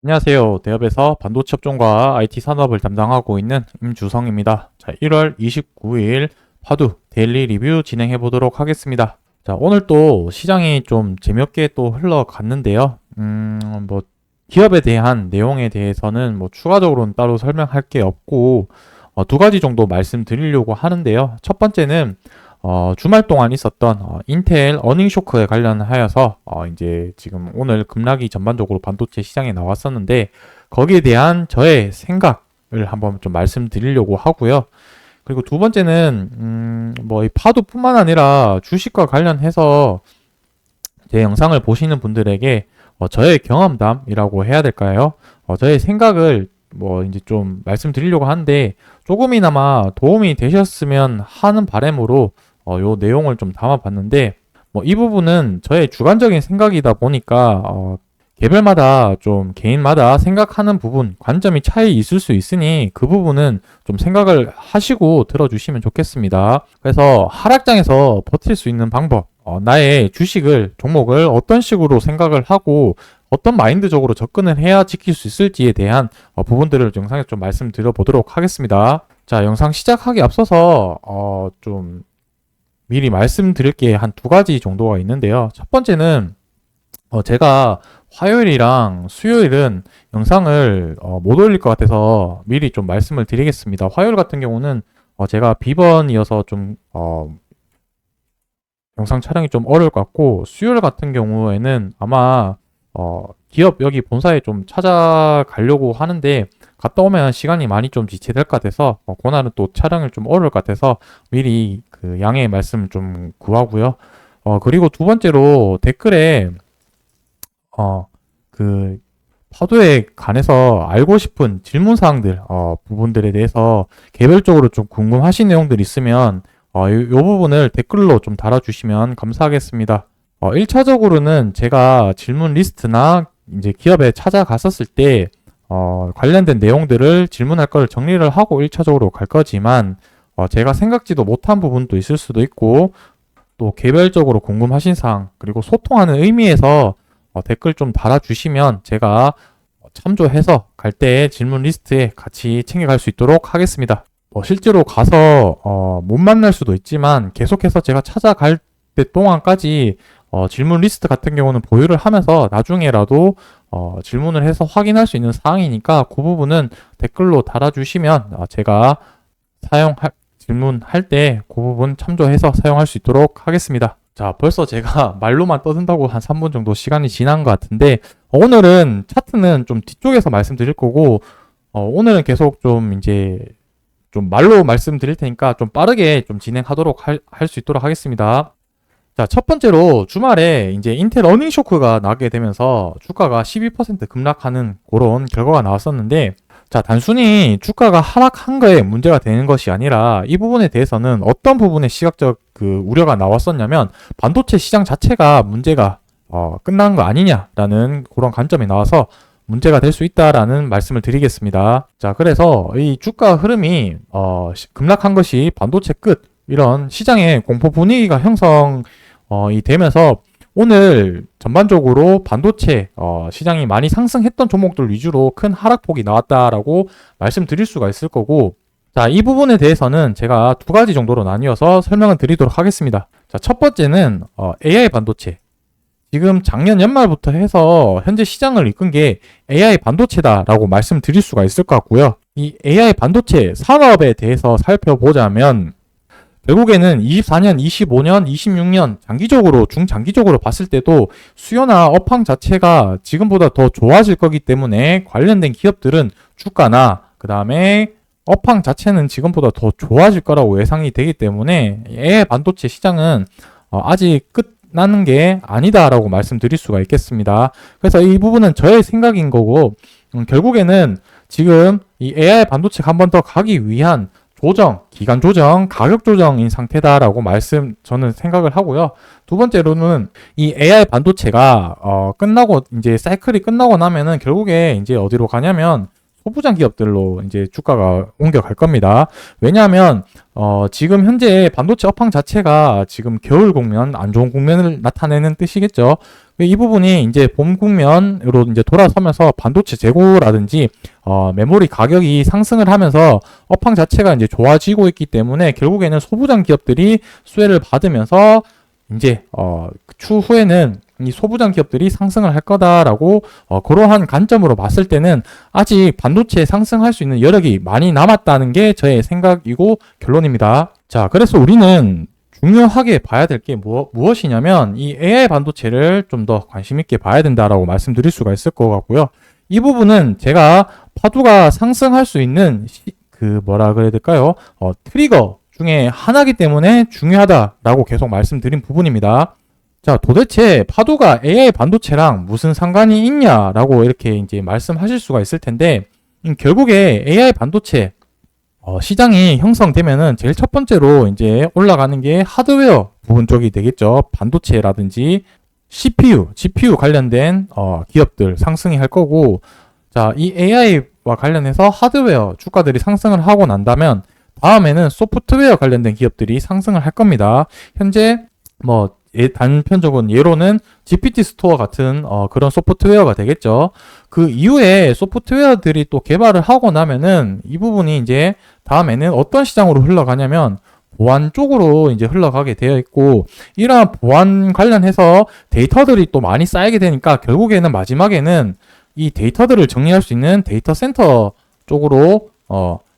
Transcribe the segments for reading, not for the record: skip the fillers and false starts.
안녕하세요. 대업에서 반도체 업종과 IT 산업을 담당하고 있는 임주성입니다. 자, 1월 29일 파두 데일리 리뷰 진행해 보도록 하겠습니다. 자, 오늘 또 시장이 좀 재미없게 또 흘러갔는데요. 뭐, 기업에 대한 내용에 대해서는 뭐 추가적으로는 따로 설명할 게 없고, 두 가지 정도 말씀드리려고 하는데요. 첫 번째는 주말 동안 있었던 인텔 어닝 쇼크에 관련하여서 이제 지금 오늘 급락이 전반적으로 반도체 시장에 나왔었는데 거기에 대한 저의 생각을 한번 좀 말씀드리려고 하고요. 그리고 두 번째는 뭐 이 파도뿐만 아니라 주식과 관련해서 제 영상을 보시는 분들에게 저의 경험담이라고 해야 될까요? 저의 생각을 뭐 이제 좀 말씀드리려고 하는데 조금이나마 도움이 되셨으면 하는 바람으로 요 내용을 좀 담아봤는데, 뭐 이 부분은 저의 주관적인 생각이다 보니까, 개별마다 좀 개인마다 생각하는 부분, 관점이 차이 있을 수 있으니 그 부분은 좀 생각을 하시고 들어주시면 좋겠습니다. 그래서 하락장에서 버틸 수 있는 방법, 나의 주식을, 종목을 어떤 식으로 생각을 하고 어떤 마인드적으로 접근을 해야 지킬 수 있을지에 대한 부분들을 영상에 좀 말씀드려 보도록 하겠습니다. 자, 영상 시작하기 앞서서 좀 미리 말씀드릴 게 한 두 가지 정도가 있는데요. 첫 번째는 제가 화요일이랑 수요일은 영상을 못 올릴 것 같아서 미리 좀 말씀을 드리겠습니다. 화요일 같은 경우는 제가 비번이어서 좀 영상 촬영이 좀 어려울 것 같고, 수요일 같은 경우에는 아마 기업 여기 본사에 좀 찾아가려고 하는데 갔다 오면 시간이 많이 좀 지체될 것 같아서 그날은 또 촬영을 좀 어려울 것 같아서 미리 그 양해의 말씀 좀 구하고요. 그리고 두 번째로 댓글에 그 파도에 관해서 알고 싶은 질문 사항들 부분들에 대해서 개별적으로 좀 궁금하신 내용들 있으면 요 부분을 댓글로 좀 달아주시면 감사하겠습니다. 1차적으로는 제가 질문 리스트나 이제 기업에 찾아갔었을 때 관련된 내용들을 질문할 걸 정리를 하고 1차적으로 갈 거지만 제가 생각지도 못한 부분도 있을 수도 있고 또 개별적으로 궁금하신 사항 그리고 소통하는 의미에서 댓글 좀 달아주시면 제가 참조해서 갈 때 질문 리스트에 같이 챙겨갈 수 있도록 하겠습니다. 실제로 가서 못 만날 수도 있지만 계속해서 제가 찾아갈 때 동안까지 질문 리스트 같은 경우는 보유를 하면서 나중에라도 질문을 해서 확인할 수 있는 사항이니까 그 부분은 댓글로 달아주시면 제가 질문할 때 그 부분 참조해서 사용할 수 있도록 하겠습니다. 자, 벌써 제가 말로만 떠든다고 한 3분 정도 시간이 지난 것 같은데 오늘은 차트는 좀 뒤쪽에서 말씀드릴 거고 오늘은 계속 좀 이제 좀 말로 말씀드릴 테니까 좀 빠르게 좀 진행하도록 할 수 있도록 하겠습니다. 자, 첫 번째로 주말에 이제 인텔 어닝 쇼크가 나게 되면서 주가가 12% 급락하는 그런 결과가 나왔었는데, 자, 단순히 주가가 하락한 거에 문제가 되는 것이 아니라 이 부분에 대해서는 어떤 부분에 시각적 그 우려가 나왔었냐면 반도체 시장 자체가 문제가 끝난 거 아니냐라는 그런 관점이 나와서 문제가 될 수 있다라는 말씀을 드리겠습니다. 자, 그래서 이 주가 흐름이 급락한 것이 반도체 끝 이런 시장의 공포 분위기가 형성이 되면서 오늘 전반적으로 반도체 시장이 많이 상승했던 종목들 위주로 큰 하락폭이 나왔다라고 말씀드릴 수가 있을 거고, 자, 이 부분에 대해서는 제가 두 가지 정도로 나뉘어서 설명을 드리도록 하겠습니다. 자, 첫 번째는 AI 반도체. 지금 작년 연말부터 해서 현재 시장을 이끈 게 AI 반도체다라고 말씀드릴 수가 있을 것 같고요. 이 AI 반도체 산업에 대해서 살펴보자면 결국에는 24년, 25년, 26년 장기적으로 중장기적으로 봤을 때도 수요나 업황 자체가 지금보다 더 좋아질 거기 때문에 관련된 기업들은 주가나 그 다음에 업황 자체는 지금보다 더 좋아질 거라고 예상이 되기 때문에 AI 반도체 시장은 아직 끝나는 게 아니다라고 말씀드릴 수가 있겠습니다. 그래서 이 부분은 저의 생각인 거고 결국에는 지금 이 AI 반도체가 한 번 더 가기 위한 조정, 기간 조정, 가격 조정인 상태다라고 저는 생각을 하고요. 두 번째로는 이 AI 반도체가 끝나고 이제 사이클이 끝나고 나면은 결국에 이제 어디로 가냐면 소부장 기업들로 이제 주가가 옮겨갈 겁니다. 왜냐하면 지금 현재 반도체 업황 자체가 지금 겨울 국면, 안 좋은 국면을 나타내는 뜻이겠죠. 이 부분이 이제 봄 국면으로 이제 돌아서면서 반도체 재고라든지 메모리 가격이 상승을 하면서 업황 자체가 이제 좋아지고 있기 때문에 결국에는 소부장 기업들이 수혜를 받으면서 이제 추후에는 이 소부장 기업들이 상승을 할 거다라고 그러한 관점으로 봤을 때는 아직 반도체에 상승할 수 있는 여력이 많이 남았다는 게 저의 생각이고 결론입니다. 자, 그래서 우리는 중요하게 봐야 될 게 무엇이냐면 이 AI 반도체를 좀 더 관심 있게 봐야 된다라고 말씀드릴 수가 있을 것 같고요. 이 부분은 제가 파도가 상승할 수 있는 뭐라 그래야 될까요? 트리거 중에 하나이기 때문에 중요하다라고 계속 말씀드린 부분입니다. 자, 도대체 파도가 AI 반도체랑 무슨 상관이 있냐라고 이렇게 이제 말씀하실 수가 있을 텐데, 결국에 AI 반도체 시장이 형성되면은 제일 첫 번째로 이제 올라가는 게 하드웨어 부분 쪽이 되겠죠. 반도체라든지 CPU, GPU 관련된 기업들 상승이 할 거고, 자, 이 AI와 관련해서 하드웨어 주가들이 상승을 하고 난다면 다음에는 소프트웨어 관련된 기업들이 상승을 할 겁니다. 현재 단편적인 예로는 GPT 스토어 같은 그런 소프트웨어가 되겠죠. 그 이후에 소프트웨어들이 또 개발을 하고 나면은 이 부분이 이제 다음에는 어떤 시장으로 흘러가냐면 보안 쪽으로 이제 흘러가게 되어 있고, 이러한 보안 관련해서 데이터들이 또 많이 쌓이게 되니까 결국에는 마지막에는 이 데이터들을 정리할 수 있는 데이터 센터 쪽으로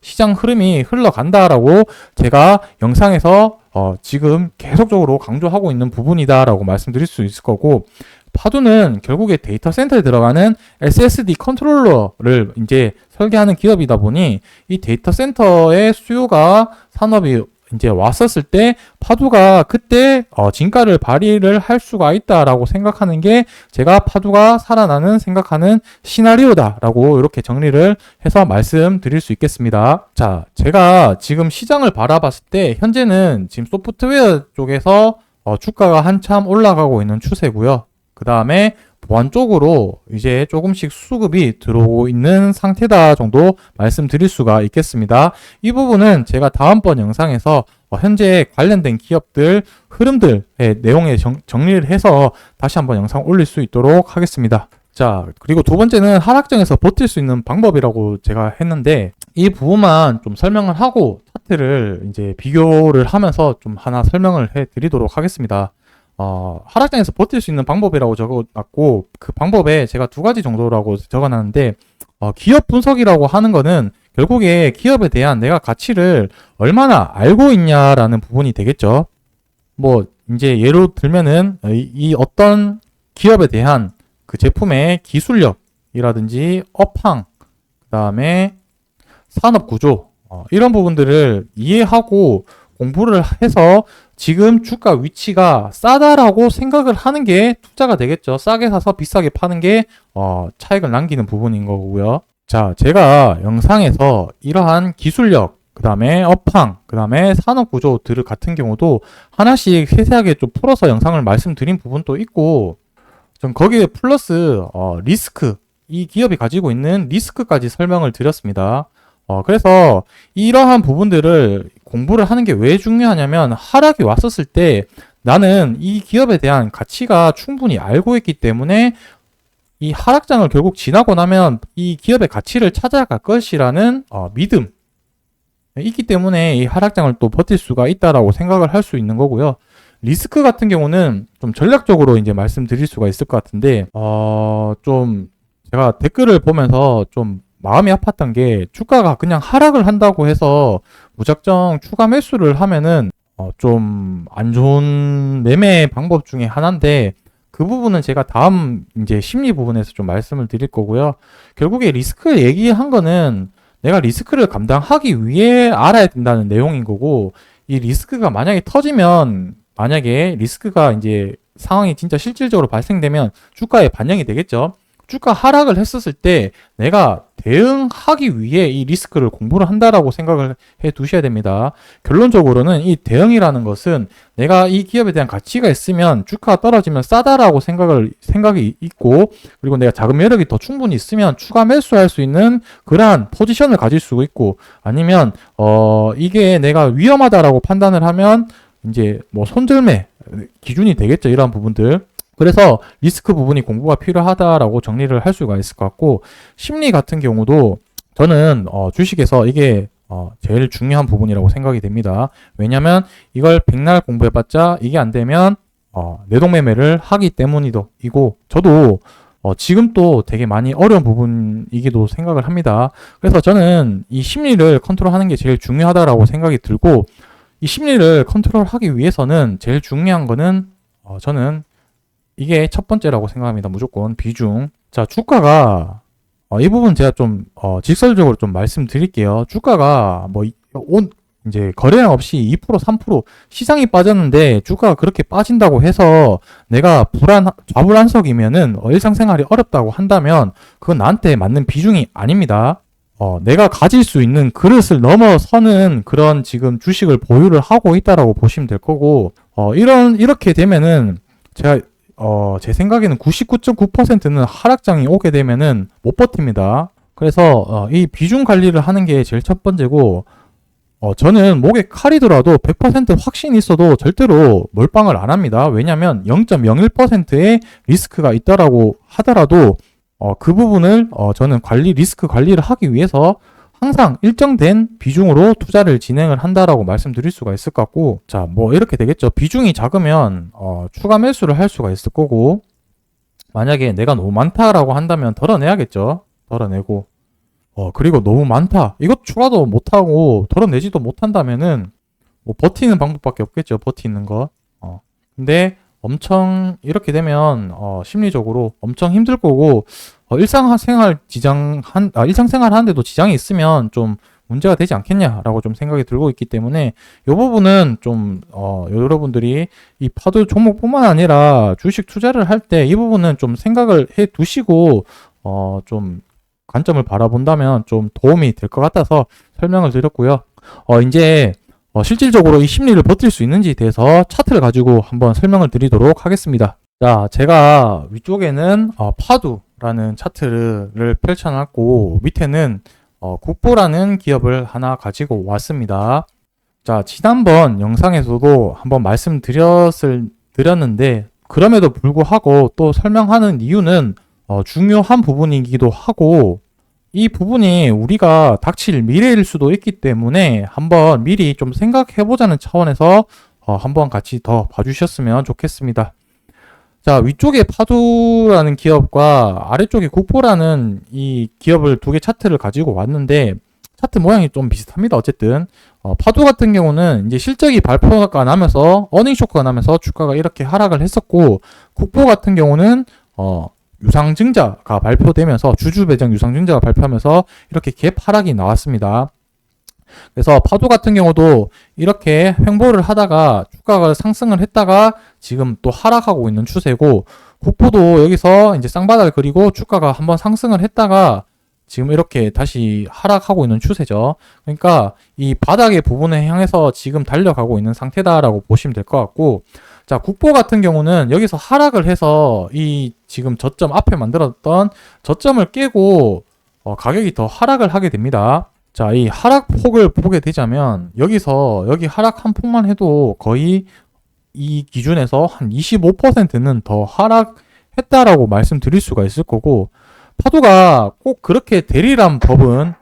시장 흐름이 흘러간다라고 제가 영상에서 지금 계속적으로 강조하고 있는 부분이다라고 말씀드릴 수 있을 거고, 파두는 결국에 데이터 센터에 들어가는 SSD 컨트롤러를 이제 설계하는 기업이다 보니 이 데이터 센터의 수요가 산업이 이제 왔었을 때 파두가 그때 진가를 발휘를 할 수가 있다라고 생각하는 게 제가 파두가 살아나는 생각하는 시나리오다라고 이렇게 정리를 해서 말씀드릴 수 있겠습니다. 자, 제가 지금 시장을 바라봤을 때 현재는 지금 소프트웨어 쪽에서 주가가 한참 올라가고 있는 추세고요. 그 다음에 보안 쪽으로 이제 조금씩 수급이 들어오고 있는 상태다 정도 말씀드릴 수가 있겠습니다. 이 부분은 제가 다음번 영상에서 현재 관련된 기업들 흐름들의 내용에 정리를 해서 다시 한번 영상 올릴 수 있도록 하겠습니다. 자, 그리고 두 번째는 하락장에서 버틸 수 있는 방법이라고 제가 했는데, 이 부분만 좀 설명을 하고 차트를 이제 비교를 하면서 좀 하나 설명을 해 드리도록 하겠습니다. 하락장에서 버틸 수 있는 방법이라고 적어놨고, 그 방법에 제가 두 가지 정도라고 적어놨는데, 기업 분석이라고 하는 거는 결국에 기업에 대한 내가 가치를 얼마나 알고 있냐라는 부분이 되겠죠. 이제 예로 들면은, 이 어떤 기업에 대한 그 제품의 기술력이라든지 업황, 그 다음에 산업 구조, 이런 부분들을 이해하고 공부를 해서 지금 주가 위치가 싸다라고 생각을 하는 게 투자가 되겠죠. 싸게 사서 비싸게 파는 게 차익을 남기는 부분인 거고요. 자, 제가 영상에서 이러한 기술력, 그 다음에 업황, 그 다음에 산업 구조들 같은 경우도 하나씩 세세하게 좀 풀어서 영상을 말씀드린 부분도 있고, 전 거기에 플러스 리스크, 이 기업이 가지고 있는 리스크까지 설명을 드렸습니다. 그래서 이러한 부분들을 공부를 하는 게 왜 중요하냐면, 하락이 왔었을 때 나는 이 기업에 대한 가치가 충분히 알고 있기 때문에 이 하락장을 결국 지나고 나면 이 기업의 가치를 찾아갈 것이라는 믿음 있기 때문에 이 하락장을 또 버틸 수가 있다라고 생각을 할 수 있는 거고요. 리스크 같은 경우는 좀 전략적으로 이제 말씀드릴 수가 있을 것 같은데, 좀 제가 댓글을 보면서 좀 마음이 아팠던 게, 주가가 그냥 하락을 한다고 해서 무작정 추가 매수를 하면은 좀 안 좋은 매매 방법 중에 하나인데, 그 부분은 제가 다음 이제 심리 부분에서 좀 말씀을 드릴 거고요. 결국에 리스크 얘기한 거는 내가 리스크를 감당하기 위해 알아야 된다는 내용인 거고, 이 리스크가 만약에 터지면, 만약에 리스크가 이제 상황이 진짜 실질적으로 발생되면 주가에 반영이 되겠죠. 주가 하락을 했었을 때 내가 대응하기 위해 이 리스크를 공부를 한다라고 생각을 해 두셔야 됩니다. 결론적으로는 이 대응이라는 것은 내가 이 기업에 대한 가치가 있으면 주가가 떨어지면 싸다라고 생각이 있고, 그리고 내가 자금 여력이 더 충분히 있으면 추가 매수할 수 있는 그러한 포지션을 가질 수 있고, 아니면 이게 내가 위험하다라고 판단을 하면 이제 뭐 손절매 기준이 되겠죠. 이러한 부분들. 그래서 리스크 부분이 공부가 필요하다라고 정리를 할 수가 있을 것 같고, 심리 같은 경우도 저는 주식에서 이게 제일 중요한 부분이라고 생각이 됩니다. 왜냐면 이걸 백날 공부해봤자 이게 안 되면 내동매매를 하기 때문이고, 저도 지금 또 되게 많이 어려운 부분이기도 생각을 합니다. 그래서 저는 이 심리를 컨트롤하는 게 제일 중요하다라고 생각이 들고, 이 심리를 컨트롤하기 위해서는 제일 중요한 거는 저는 이게 첫 번째라고 생각합니다. 무조건 비중. 자, 주가가 이 부분 제가 좀 직설적으로 좀 말씀드릴게요. 주가가 뭐 이제 거래량 없이 2% 3% 시장이 빠졌는데 주가가 그렇게 빠진다고 해서 내가 좌불안석이면은 일상생활이 어렵다고 한다면 그건 나한테 맞는 비중이 아닙니다. 내가 가질 수 있는 그릇을 넘어서는 그런 지금 주식을 보유를 하고 있다라고 보시면 될 거고, 이렇게 되면은 제 생각에는 99.9%는 하락장이 오게 되면은 못 버팁니다. 그래서 이 비중 관리를 하는 게 제일 첫 번째고, 저는 목에 칼이 들어도 100% 확신이 있어도 절대로 몰빵을 안 합니다. 왜냐면 0.01%의 리스크가 있다라고 하더라도 그 부분을 저는 리스크 관리를 하기 위해서 항상 일정된 비중으로 투자를 진행을 한다라고 말씀드릴 수가 있을 것 같고, 자, 뭐 이렇게 되겠죠. 비중이 작으면 추가 매수를 할 수가 있을 거고, 만약에 내가 너무 많다라고 한다면 덜어내야겠죠. 덜어내고, 그리고 너무 많다, 이것 추가도 못하고 덜어내지도 못한다면은 뭐 버티는 방법밖에 없겠죠. 버티는 거. 근데 엄청 이렇게 되면 심리적으로 엄청 힘들 거고, 일상생활 하는데도 지장이 있으면 좀 문제가 되지 않겠냐라고 좀 생각이 들고 있기 때문에 이 부분은 좀 여러분들이 이 파도 종목뿐만 아니라 주식 투자를 할 때 이 부분은 좀 생각을 해 두시고 좀 관점을 바라본다면 좀 도움이 될 것 같아서 설명을 드렸고요. 이제 실질적으로 이 심리를 버틸 수 있는지에 대해서 차트를 가지고 한번 설명을 드리도록 하겠습니다. 자, 제가 위쪽에는 파두라는 차트를 펼쳐놨고, 밑에는 국보라는 기업을 하나 가지고 왔습니다. 자, 지난번 영상에서도 한번 말씀드렸는데, 그럼에도 불구하고 또 설명하는 이유는 중요한 부분이기도 하고, 이 부분이 우리가 닥칠 미래일 수도 있기 때문에 한번 미리 좀 생각해보자는 차원에서 한번 같이 더 봐주셨으면 좋겠습니다. 자, 위쪽에 파두라는 기업과 아래쪽에 국보라는 이 기업을 두 개 차트를 가지고 왔는데, 차트 모양이 좀 비슷합니다. 어쨌든 파두 같은 경우는 이제 실적이 발표가 나면서 어닝 쇼크가 나면서 주가가 이렇게 하락을 했었고, 국보 같은 경우는 유상증자가 발표되면서 주주 배정 유상증자가 발표하면서 이렇게 갭 하락이 나왔습니다. 그래서 파도 같은 경우도 이렇게 횡보를 하다가 주가가 상승을 했다가 지금 또 하락하고 있는 추세고, 국보도 여기서 이제 쌍바닥을 그리고 주가가 한번 상승을 했다가 지금 이렇게 다시 하락하고 있는 추세죠. 그러니까 이 바닥의 부분에 향해서 지금 달려가고 있는 상태다라고 보시면 될 것 같고, 자, 국보 같은 경우는 여기서 하락을 해서 이 지금 저점 앞에 만들었던 저점을 깨고 가격이 더 하락을 하게 됩니다. 자, 이 하락폭을 보게 되자면 여기 하락 한 폭만 해도 거의 이 기준에서 한 25%는 더 하락했다라고 말씀드릴 수가 있을 거고, 파도가 꼭 그렇게 되리란 법은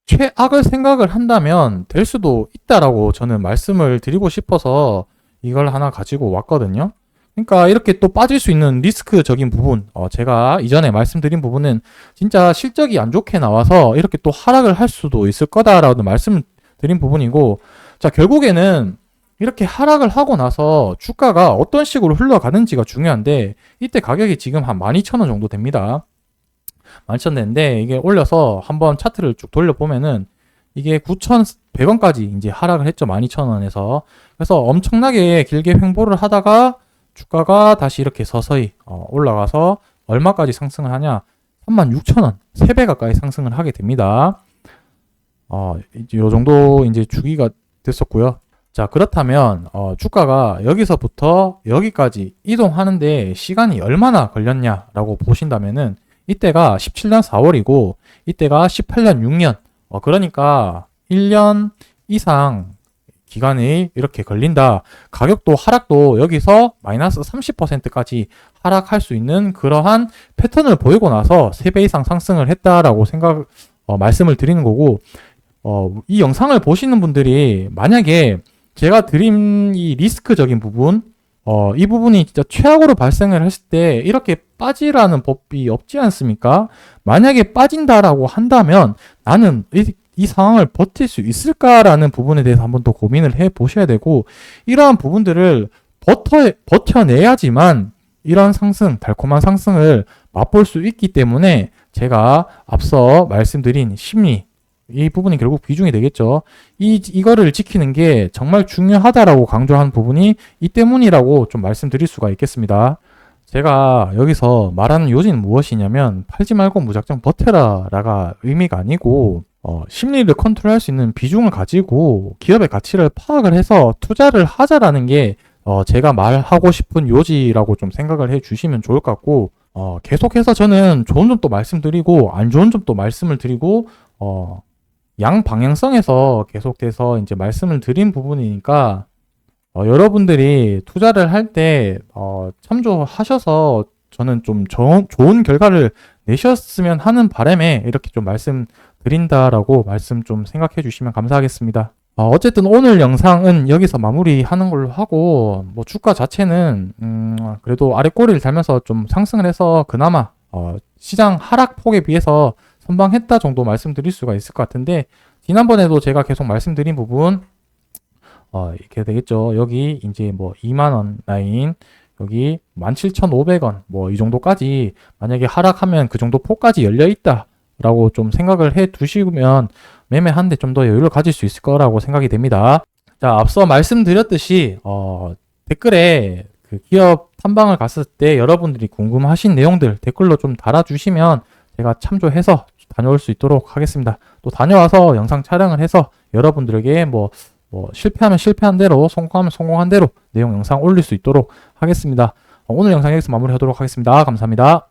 최악을 생각을 한다면 될 수도 있다라고 저는 말씀을 드리고 싶어서 이걸 하나 가지고 왔거든요. 그러니까 이렇게 또 빠질 수 있는 리스크적인 부분, 제가 이전에 말씀드린 부분은 진짜 실적이 안 좋게 나와서 이렇게 또 하락을 할 수도 있을 거다라고 말씀드린 부분이고, 자, 결국에는 이렇게 하락을 하고 나서 주가가 어떤 식으로 흘러가는지가 중요한데, 이때 가격이 지금 한 12,000원 정도 됩니다. 12,000원 되는데 이게 올려서 한번 차트를 쭉 돌려보면은 이게 9,100원까지 이제 하락을 했죠. 12,000원에서. 그래서 엄청나게 길게 횡보를 하다가 주가가 다시 이렇게 서서히 올라가서 얼마까지 상승을 하냐? 36,000원, 3배 가까이 상승을 하게 됩니다. 이제 요 정도 이제 주기가 됐었고요. 자, 그렇다면 주가가 여기서부터 여기까지 이동하는데 시간이 얼마나 걸렸냐라고 보신다면은 이때가 17년 4월이고 이때가 18년 6년. 그러니까 1년 이상 기간이 이렇게 걸린다. 가격도 하락도 여기서 마이너스 30%까지 하락할 수 있는 그러한 패턴을 보이고 나서 3배 이상 상승을 했다라고 말씀을 드리는 거고, 이 영상을 보시는 분들이 만약에 제가 드린 이 리스크적인 부분, 이 부분이 진짜 최악으로 발생을 했을 때 이렇게 빠지라는 법이 없지 않습니까? 만약에 빠진다라고 한다면 나는 이 상황을 버틸 수 있을까라는 부분에 대해서 한번 더 고민을 해 보셔야 되고, 이러한 부분들을 버텨내야지만 이런 상승, 달콤한 상승을 맛볼 수 있기 때문에 제가 앞서 말씀드린 심리, 이 부분이 결국 비중이 되겠죠. 이거를 지키는 게 정말 중요하다라고 강조한 부분이 이 때문이라고 좀 말씀드릴 수가 있겠습니다. 제가 여기서 말하는 요지는 무엇이냐면 팔지 말고 무작정 버텨라라가 의미가 아니고 심리를 컨트롤할 수 있는 비중을 가지고 기업의 가치를 파악을 해서 투자를 하자라는 게 제가 말하고 싶은 요지라고 좀 생각을 해 주시면 좋을 것 같고, 계속해서 저는 좋은 점도 말씀드리고 안 좋은 점도 말씀을 드리고 양방향성에서 계속해서 이제 말씀을 드린 부분이니까 여러분들이 투자를 할 때 참조하셔서 저는 좀 좋은 결과를 내셨으면 하는 바람에 이렇게 좀 말씀드린다라고 말씀 좀 생각해 주시면 감사하겠습니다. 어쨌든 오늘 영상은 여기서 마무리하는 걸로 하고, 뭐 주가 자체는 그래도 아래 꼬리를 달면서 좀 상승을 해서 그나마 시장 하락폭에 비해서 선방했다 정도 말씀드릴 수가 있을 것 같은데, 지난번에도 제가 계속 말씀드린 부분 이렇게 되겠죠. 여기 이제 뭐 2만원 라인, 여기 17,500원 뭐 이 정도까지 만약에 하락하면 그 정도 폭까지 열려 있다 라고 좀 생각을 해 두시면 매매하는데 좀 더 여유를 가질 수 있을 거라고 생각이 됩니다. 자, 앞서 말씀드렸듯이 댓글에 그 기업 탐방을 갔을 때 여러분들이 궁금하신 내용들 댓글로 좀 달아주시면 제가 참조해서 다녀올 수 있도록 하겠습니다. 또 다녀와서 영상 촬영을 해서 여러분들에게 뭐 실패하면 실패한 대로, 성공하면 성공한 대로 내용 영상 올릴 수 있도록 하겠습니다. 오늘 영상 여기서 마무리하도록 하겠습니다. 감사합니다.